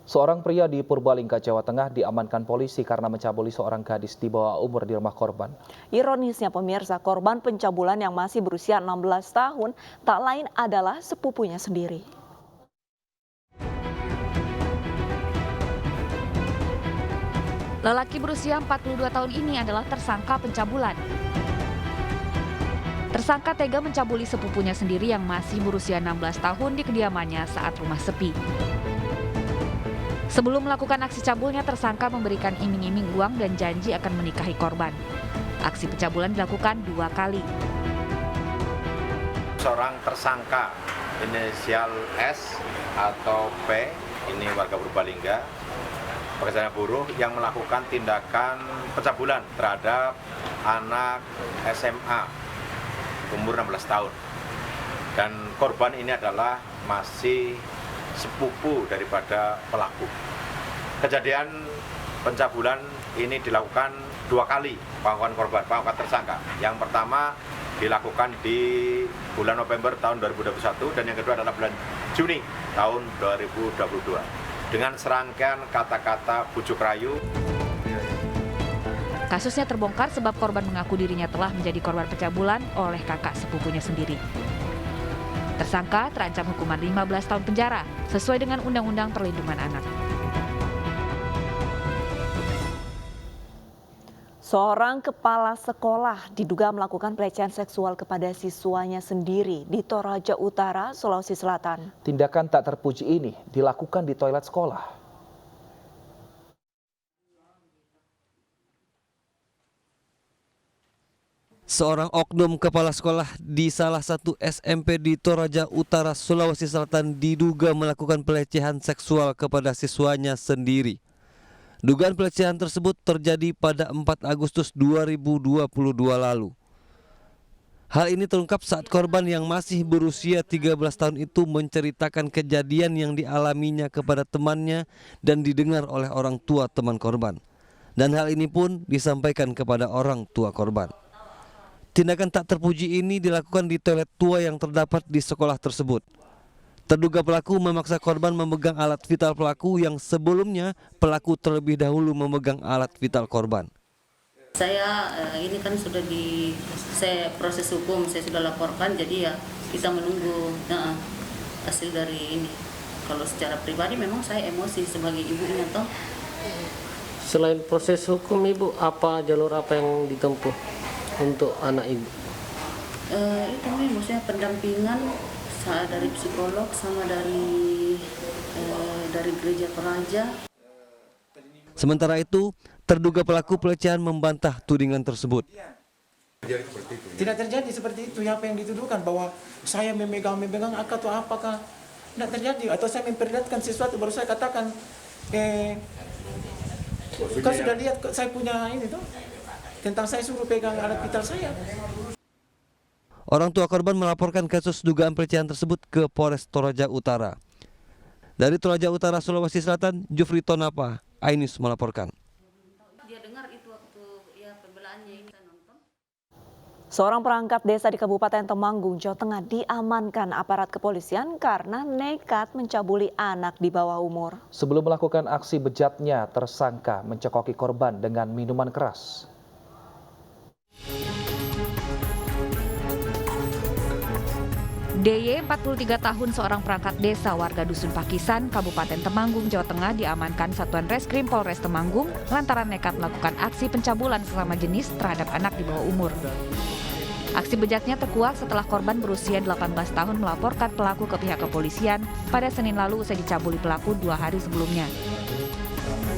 Seorang pria di Purbalingga, Jawa Tengah diamankan polisi karena mencabuli seorang gadis di bawah umur di rumah korban. Ironisnya pemirsa, korban pencabulan yang masih berusia 16 tahun tak lain adalah sepupunya sendiri. Lelaki berusia 42 tahun ini adalah tersangka pencabulan. Tersangka tega mencabuli sepupunya sendiri yang masih berusia 16 tahun di kediamannya saat rumah sepi. Sebelum melakukan aksi cabulnya, tersangka memberikan iming-iming uang dan janji akan menikahi korban. Aksi pencabulan dilakukan 2 kali. Seorang tersangka inisial S atau P, ini warga Purbalingga, pekerja buruh yang melakukan tindakan pencabulan terhadap anak SMA umur 16 tahun. Dan korban ini adalah masih sepupu daripada pelaku. Kejadian pencabulan ini dilakukan 2 kali pengakuan tersangka. Yang pertama dilakukan di bulan November tahun 2021 dan yang kedua adalah bulan Juni tahun 2022 dengan serangkaian kata-kata bujuk rayu. Kasusnya terbongkar sebab korban mengaku dirinya telah menjadi korban pencabulan oleh kakak sepupunya sendiri. Tersangka terancam hukuman 15 tahun penjara sesuai dengan Undang-Undang Perlindungan Anak. Seorang kepala sekolah diduga melakukan pelecehan seksual kepada siswanya sendiri di Toraja Utara, Sulawesi Selatan. Tindakan tak terpuji ini dilakukan di toilet sekolah. Seorang oknum kepala sekolah di salah satu SMP di Toraja Utara, Sulawesi Selatan diduga melakukan pelecehan seksual kepada siswanya sendiri. Dugaan pelecehan tersebut terjadi pada 4 Agustus 2022 lalu. Hal ini terungkap saat korban yang masih berusia 13 tahun itu menceritakan kejadian yang dialaminya kepada temannya dan didengar oleh orang tua teman korban. Dan hal ini pun disampaikan kepada orang tua korban. Tindakan tak terpuji ini dilakukan di toilet tua yang terdapat di sekolah tersebut. Terduga pelaku memaksa korban memegang alat vital pelaku yang sebelumnya pelaku terlebih dahulu memegang alat vital korban. Saya ini kan sudah saya proses hukum, saya sudah laporkan, jadi ya kita menunggu hasil dari ini. Kalau secara pribadi memang saya emosi sebagai ibunya toh. Selain proses hukum, Ibu, jalur apa yang ditempuh untuk anak Ibu? Itu maksudnya pendampingan dari psikolog sama dari gereja Toraja. Sementara itu, terduga pelaku pelecehan membantah tudingan tersebut. Tidak terjadi seperti itu. Apa yang dituduhkan bahwa saya memegang atau apakah tidak terjadi atau saya memperlihatkan sesuatu baru saya katakan kau sudah lihat saya punya ini tuh tentang saya suruh pegang alat vital saya. Orang tua korban melaporkan kasus dugaan pelecehan tersebut ke Polres Toraja Utara. Dari Toraja Utara, Sulawesi Selatan, Jufri Tonapa, Ainus melaporkan. Seorang perangkat desa di Kabupaten Temanggung, Jawa Tengah diamankan aparat kepolisian karena nekat mencabuli anak di bawah umur. Sebelum melakukan aksi bejatnya, tersangka mencekoki korban dengan minuman keras. DY, 43 tahun, seorang perangkat desa warga Dusun Pakisan, Kabupaten Temanggung, Jawa Tengah diamankan Satuan Reskrim Polres Temanggung lantaran nekat melakukan aksi pencabulan sesama jenis terhadap anak di bawah umur. Aksi bejatnya terkuak setelah korban berusia 18 tahun melaporkan pelaku ke pihak kepolisian pada Senin lalu usai dicabuli pelaku 2 hari sebelumnya.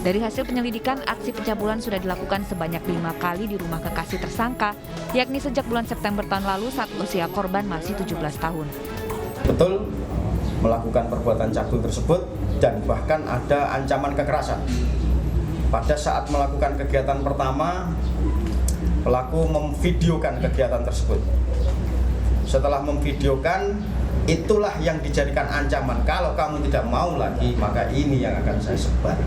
Dari hasil penyelidikan, aksi pencabulan sudah dilakukan sebanyak 5 kali di rumah kekasih tersangka, yakni sejak bulan September tahun lalu saat usia korban masih 17 tahun. Betul melakukan perbuatan cabul tersebut dan bahkan ada ancaman kekerasan. Pada saat melakukan kegiatan pertama, pelaku memvideokan kegiatan tersebut. Setelah memvideokan, itulah yang dijadikan ancaman. Kalau kamu tidak mau lagi, maka ini yang akan saya sebar.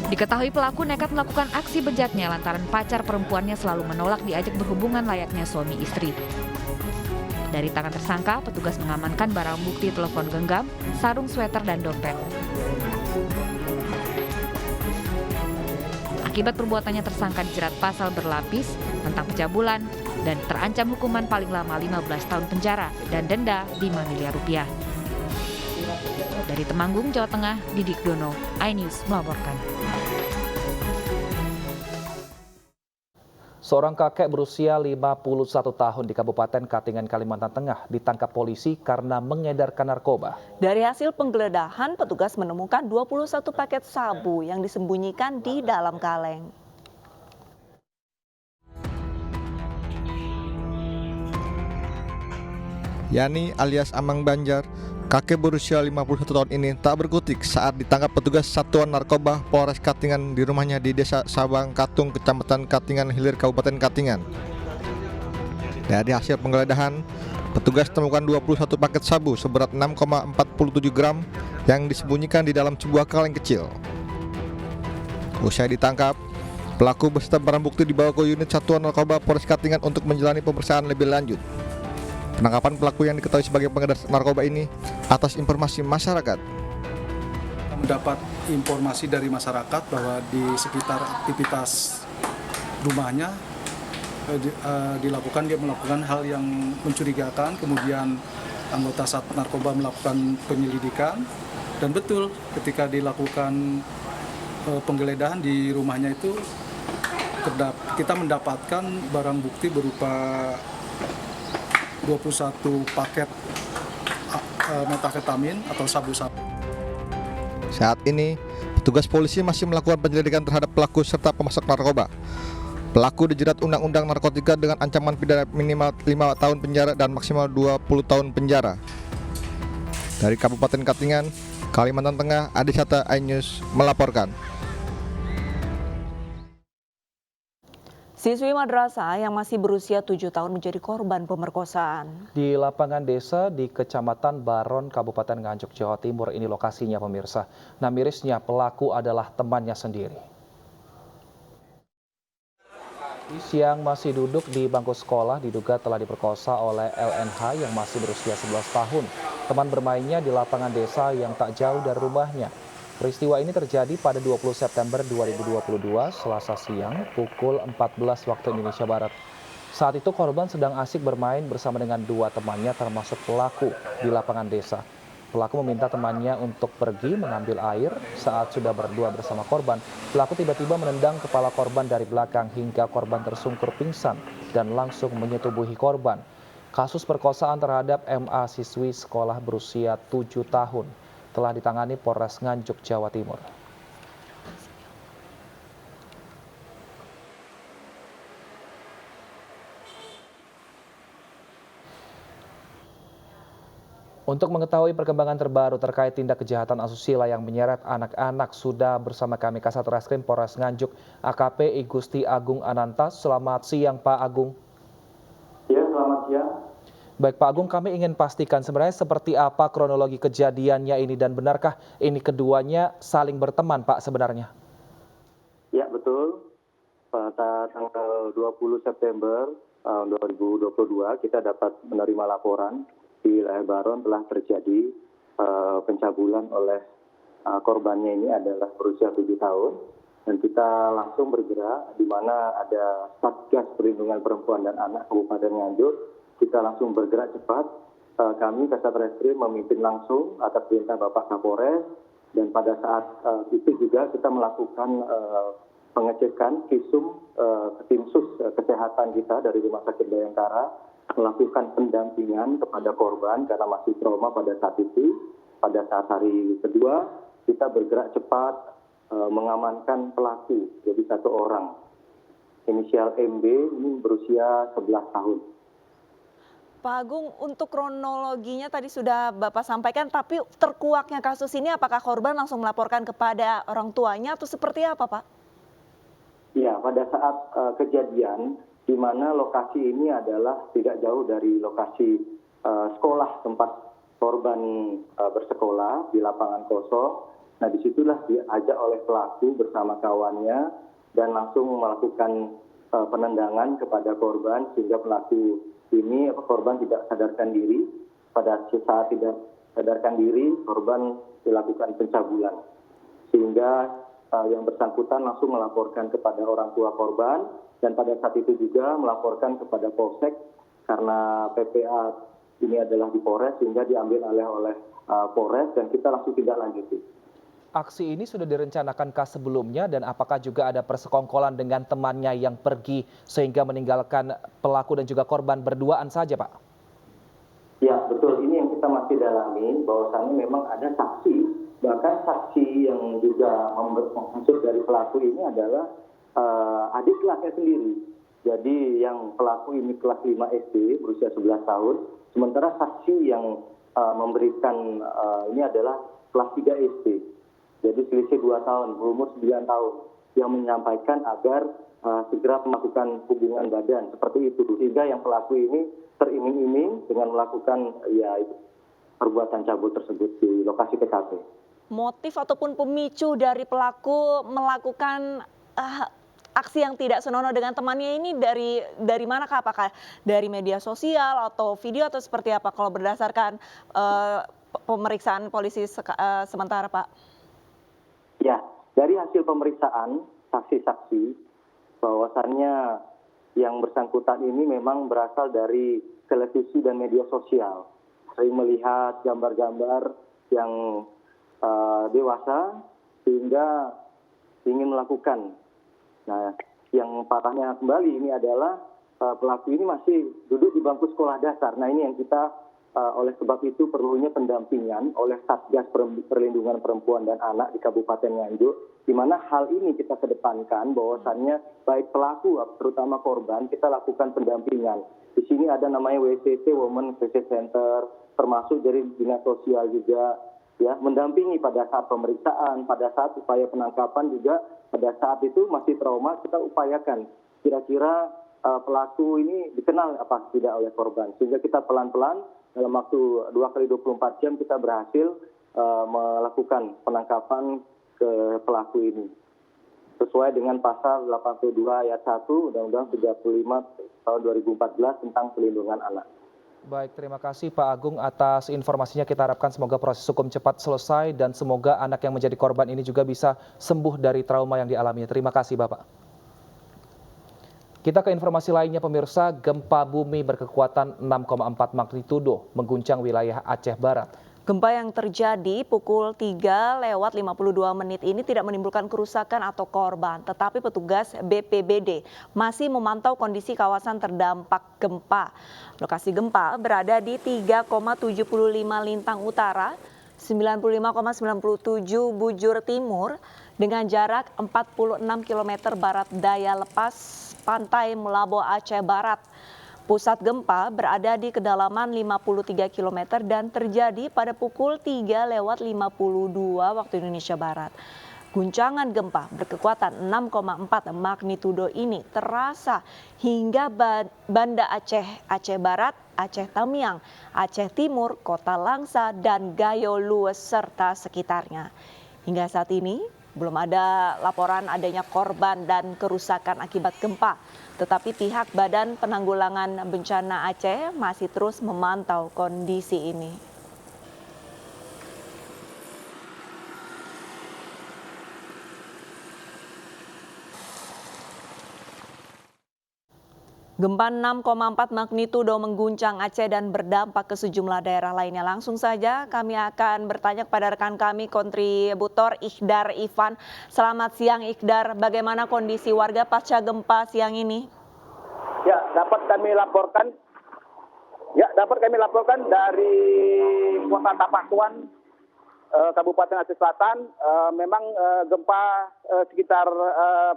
Diketahui pelaku nekat melakukan aksi bejatnya lantaran pacar perempuannya selalu menolak diajak berhubungan layaknya suami istri. Dari tangan tersangka, petugas mengamankan barang bukti telepon genggam, sarung sweater, dan dompet. Akibat perbuatannya tersangka dijerat pasal berlapis tentang pencabulan dan terancam hukuman paling lama 15 tahun penjara dan denda 5 miliar rupiah. Dari Temanggung, Jawa Tengah, Didik Dono, iNews melaporkan. Seorang kakek berusia 51 tahun di Kabupaten Katingan, Kalimantan Tengah ditangkap polisi karena mengedarkan narkoba. Dari hasil penggeledahan, petugas menemukan 21 paket sabu yang disembunyikan di dalam kaleng. Yani alias Amang Banjar, kakek berusia 51 tahun ini tak berkutik saat ditangkap petugas Satuan Narkoba Polres Katingan di rumahnya di Desa Sabang Katung, Kecamatan Katingan Hilir, Kabupaten Katingan. Dari hasil penggeledahan, petugas temukan 21 paket sabu seberat 6,47 gram yang disembunyikan di dalam sebuah kaleng kecil. Usai ditangkap, pelaku beserta barang bukti dibawa ke unit Satuan Narkoba Polres Katingan untuk menjalani pemeriksaan lebih lanjut. Penangkapan pelaku yang diketahui sebagai pengedar narkoba ini atas informasi masyarakat. Mendapat informasi dari masyarakat bahwa di sekitar aktivitas rumahnya dia melakukan hal yang mencurigakan, kemudian anggota Sat Narkoba melakukan penyelidikan, dan betul ketika dilakukan penggeledahan di rumahnya itu kita mendapatkan barang bukti berupa 21 paket metafetamin atau sabu-sabu. Saat ini, petugas polisi masih melakukan penyelidikan terhadap pelaku serta pemasok narkoba. Pelaku dijerat Undang-Undang Narkotika dengan ancaman pidana minimal 5 tahun penjara dan maksimal 20 tahun penjara. Dari Kabupaten Katingan, Kalimantan Tengah, Adi Sata, iNews melaporkan. Siswi madrasah yang masih berusia 7 tahun menjadi korban pemerkosaan. Di lapangan desa di Kecamatan Baron, Kabupaten Nganjuk, Jawa Timur ini lokasinya pemirsa. Nah mirisnya pelaku adalah temannya sendiri. Yang masih duduk di bangku sekolah diduga telah diperkosa oleh LNH yang masih berusia 11 tahun. Teman bermainnya di lapangan desa yang tak jauh dari rumahnya. Peristiwa ini terjadi pada 20 September 2022, Selasa siang, pukul 14 waktu Indonesia Barat. Saat itu korban sedang asik bermain bersama dengan dua temannya termasuk pelaku di lapangan desa. Pelaku meminta temannya untuk pergi mengambil air. Saat sudah berdua bersama korban, pelaku tiba-tiba menendang kepala korban dari belakang hingga korban tersungkur pingsan dan langsung menyetubuhi korban. Kasus perkosaan terhadap MA siswi sekolah berusia 7 tahun telah ditangani Polres Nganjuk, Jawa Timur. Untuk mengetahui perkembangan terbaru terkait tindak kejahatan asusila yang menyeret anak-anak, sudah bersama kami Kasat Reskrim Polres Nganjuk, AKP Igusti Agung Anantas. Selamat siang, Pak Agung. Ya, selamat siang. Baik Pak Agung, kami ingin pastikan sebenarnya seperti apa kronologi kejadiannya ini dan benarkah ini keduanya saling berteman Pak sebenarnya? Ya betul, pada tanggal 20 September 2022 kita dapat menerima laporan di wilayah Baron telah terjadi pencabulan oleh korbannya ini adalah berusia 7 tahun. Dan kita langsung bergerak di mana ada Satgas Perlindungan Perempuan dan Anak Kabupaten Nganjuk. Kita langsung bergerak cepat. Kami Kasat Reskrim memimpin langsung atas perintah Bapak Kapolres, dan pada saat itu juga kita melakukan pengecekan visum tim sus kesehatan kita dari Rumah Sakit Bayangkara, melakukan pendampingan kepada korban karena masih trauma pada saat itu. Pada saat hari kedua kita bergerak cepat mengamankan pelaku, jadi satu orang. Inisial MB ini berusia 11 tahun. Pak Agung, untuk kronologinya tadi sudah Bapak sampaikan, tapi terkuaknya kasus ini apakah korban langsung melaporkan kepada orang tuanya atau seperti apa, Pak? Ya, pada saat kejadian, di mana lokasi ini adalah tidak jauh dari lokasi sekolah tempat korban bersekolah di lapangan kosong. Nah, disitulah diajak oleh pelaku bersama kawannya dan langsung melakukan penendangan kepada korban sehingga pelaku ini korban tidak sadarkan diri. Pada saat tidak sadarkan diri, korban dilakukan pencabulan. Sehingga yang bersangkutan langsung melaporkan kepada orang tua korban, dan pada saat itu juga melaporkan kepada Polsek karena PPA ini adalah di Polres, sehingga diambil oleh Polres dan kita langsung tidak lanjuti. Aksi ini sudah direncanakan sebelumnya dan apakah juga ada persekongkolan dengan temannya yang pergi sehingga meninggalkan pelaku dan juga korban berduaan saja, Pak? Ya, betul. Ini yang kita masih dalami, bahwasannya memang ada saksi, bahkan saksi yang juga maksud dari pelaku ini adalah adik kelasnya sendiri. Jadi yang pelaku ini kelas 5 SD berusia 11 tahun, sementara saksi yang memberikan ini adalah kelas 3 SD. Jadi selisih 2 tahun, berumur 9 tahun, yang menyampaikan agar segera melakukan hubungan badan seperti itu. Sehingga yang pelaku ini teriming-iming dengan melakukan perbuatan cabul tersebut di lokasi TKP. Motif ataupun pemicu dari pelaku melakukan aksi yang tidak senonoh dengan temannya ini dari manakah? Apakah dari media sosial atau video atau seperti apa kalau berdasarkan pemeriksaan polisi sementara, Pak? Ya, dari hasil pemeriksaan saksi-saksi bahwasannya yang bersangkutan ini memang berasal dari televisi dan media sosial. Sering melihat gambar-gambar yang dewasa sehingga ingin melakukan. Nah, yang parahnya kembali ini adalah pelaku ini masih duduk di bangku sekolah dasar. Nah, ini yang kita oleh sebab itu perlunya pendampingan oleh Satgas Perlindungan Perempuan dan Anak di Kabupaten Nganjuk, di mana hal ini kita kedepankan bahwasannya baik pelaku terutama korban kita lakukan pendampingan. Di sini ada namanya WCC, Women Crisis Center, termasuk dari dinas sosial juga, ya, mendampingi pada saat pemeriksaan, pada saat upaya penangkapan juga. Pada saat itu masih trauma, kita upayakan kira-kira pelaku ini dikenal apa tidak oleh korban, sehingga kita pelan-pelan dalam waktu 2x24 jam kita berhasil melakukan penangkapan ke pelaku ini sesuai dengan pasal 82 ayat 1 Undang-Undang 35 tahun 2014 tentang perlindungan anak. Baik, terima kasih Pak Agung atas informasinya. Kita harapkan semoga proses hukum cepat selesai dan semoga anak yang menjadi korban ini juga bisa sembuh dari trauma yang dialaminya. Terima kasih Bapak. Kita ke informasi lainnya pemirsa, gempa bumi berkekuatan 6,4 magnitudo mengguncang wilayah Aceh Barat. Gempa yang terjadi pukul 3:52 ini tidak menimbulkan kerusakan atau korban, tetapi petugas BPBD masih memantau kondisi kawasan terdampak gempa. Lokasi gempa berada di 3,75 Lintang Utara, 95,97 Bujur Timur, dengan jarak 46 km barat daya lepas pantai Melabo Aceh Barat. Pusat gempa berada di kedalaman 53 km dan terjadi pada pukul 3:52 waktu Indonesia Barat. Guncangan gempa berkekuatan 6,4 magnitudo ini terasa hingga Banda Aceh, Aceh Barat, Aceh Tamiang, Aceh Timur, Kota Langsa, dan Gayo Lues serta sekitarnya. Hingga saat ini belum ada laporan adanya korban dan kerusakan akibat gempa. Tetapi pihak Badan Penanggulangan Bencana Aceh masih terus memantau kondisi ini. Gempa 6,4 magnitudo mengguncang Aceh dan berdampak ke sejumlah daerah lainnya. Langsung saja kami akan bertanya kepada rekan kami, kontributor Ikhdar Ivan. Selamat siang Ikhdar, bagaimana kondisi warga pasca gempa siang ini? Ya, dapat kami laporkan dari Kota Tapatuan, Kabupaten Aceh Selatan. Memang gempa sekitar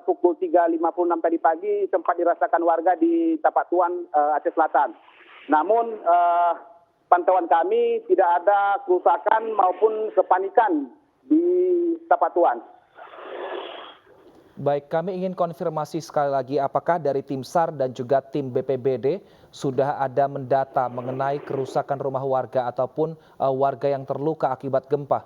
pukul 3.56 tadi pagi sempat dirasakan warga di Tapatuan, Aceh Selatan. Namun pantauan kami tidak ada kerusakan maupun kepanikan di Tapatuan. Baik, kami ingin konfirmasi sekali lagi apakah dari tim SAR dan juga tim BPBD sudah ada mendata mengenai kerusakan rumah warga ataupun warga yang terluka akibat gempa?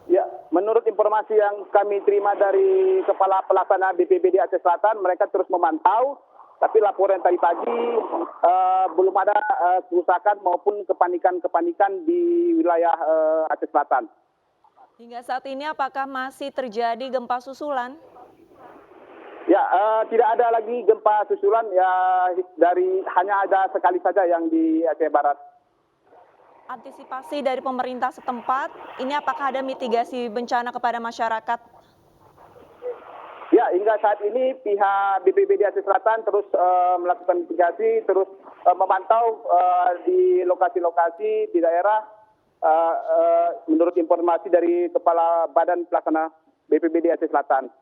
Ya, menurut informasi yang kami terima dari Kepala Pelaksana BPBD Aceh Selatan, mereka terus memantau Tapi laporan tadi pagi belum ada kerusakan maupun kepanikan di wilayah Aceh Selatan. Hingga saat ini apakah masih terjadi gempa susulan? Ya, tidak ada lagi gempa susulan, ya hanya ada sekali saja yang di Aceh Barat. Antisipasi dari pemerintah setempat, ini apakah ada mitigasi bencana kepada masyarakat? Ya, hingga saat ini pihak BPBD Aceh Selatan terus melakukan mitigasi, terus memantau di lokasi-lokasi di daerah. Menurut informasi dari Kepala Badan Pelaksana BPBD Aceh Selatan.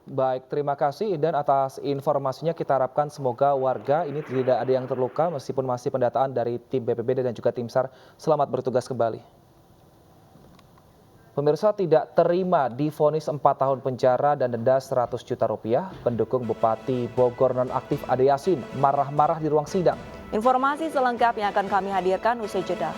Baik, terima kasih dan atas informasinya kita harapkan semoga warga ini tidak ada yang terluka meskipun masih pendataan dari tim BPBD dan juga tim SAR. Selamat bertugas kembali. Pemirsa, tidak terima divonis 4 tahun penjara dan denda 100 juta rupiah, pendukung Bupati Bogor nonaktif Ade Yasin marah-marah di ruang sidang. Informasi selengkapnya akan kami hadirkan usai jeda.